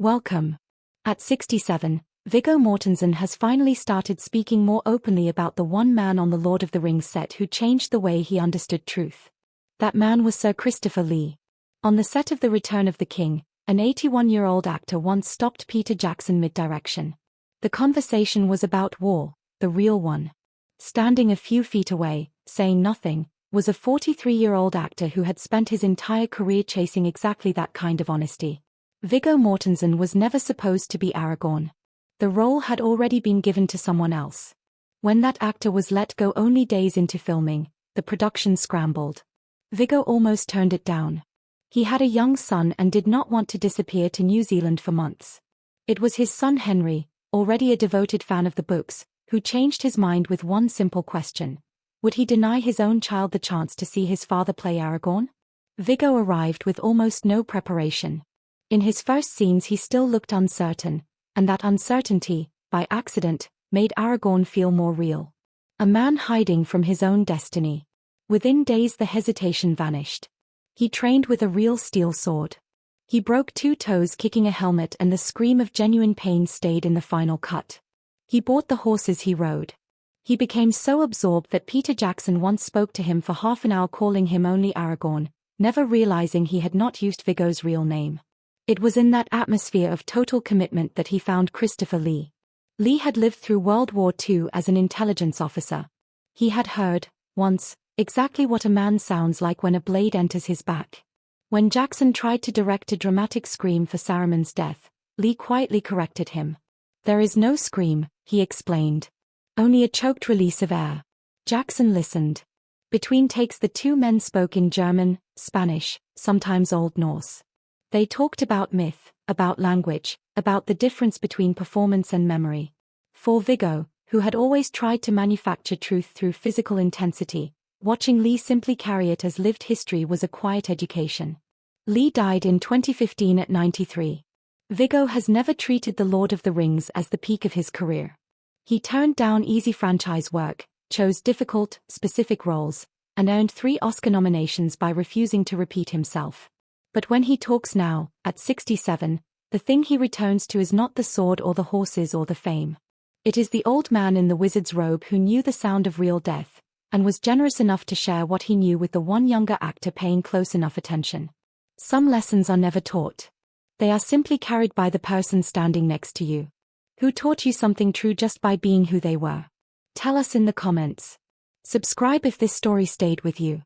Welcome. At 67, Viggo Mortensen has finally started speaking more openly about the one man on the Lord of the Rings set who changed the way he understood truth. That man was Sir Christopher Lee. On the set of The Return of the King, an 81-year-old actor once stopped Peter Jackson mid-direction. The conversation was about war, the real one. Standing a few feet away, saying nothing, was a 43-year-old actor who had spent his entire career chasing exactly that kind of honesty. Viggo Mortensen was never supposed to be Aragorn. The role had already been given to someone else. When that actor was let go only days into filming, the production scrambled. Viggo almost turned it down. He had a young son and did not want to disappear to New Zealand for months. It was his son Henry, already a devoted fan of the books, who changed his mind with one simple question. Would he deny his own child the chance to see his father play Aragorn? Viggo arrived with almost no preparation. In his first scenes he still looked uncertain, and that uncertainty, by accident, made Aragorn feel more real. A man hiding from his own destiny. Within days the hesitation vanished. He trained with a real steel sword. He broke 2 toes kicking a helmet, and the scream of genuine pain stayed in the final cut. He bought the horses he rode. He became so absorbed that Peter Jackson once spoke to him for half an hour calling him only Aragorn, never realizing he had not used Viggo's real name. It was in that atmosphere of total commitment that he found Christopher Lee. Lee had lived through World War II as an intelligence officer. He had heard, once, exactly what a man sounds like when a blade enters his back. When Jackson tried to direct a dramatic scream for Saruman's death, Lee quietly corrected him. "There is no scream," he explained. "Only a choked release of air." Jackson listened. Between takes the 2 men spoke in German, Spanish, sometimes Old Norse. They talked about myth, about language, about the difference between performance and memory. For Viggo, who had always tried to manufacture truth through physical intensity, watching Lee simply carry it as lived history was a quiet education. Lee died in 2015 at 93. Viggo has never treated The Lord of the Rings as the peak of his career. He turned down easy franchise work, chose difficult, specific roles, and earned 3 Oscar nominations by refusing to repeat himself. But when he talks now, at 67, the thing he returns to is not the sword or the horses or the fame. It is the old man in the wizard's robe who knew the sound of real death, and was generous enough to share what he knew with the one younger actor paying close enough attention. Some lessons are never taught. They are simply carried by the person standing next to you. Who taught you something true just by being who they were? Tell us in the comments. Subscribe if this story stayed with you.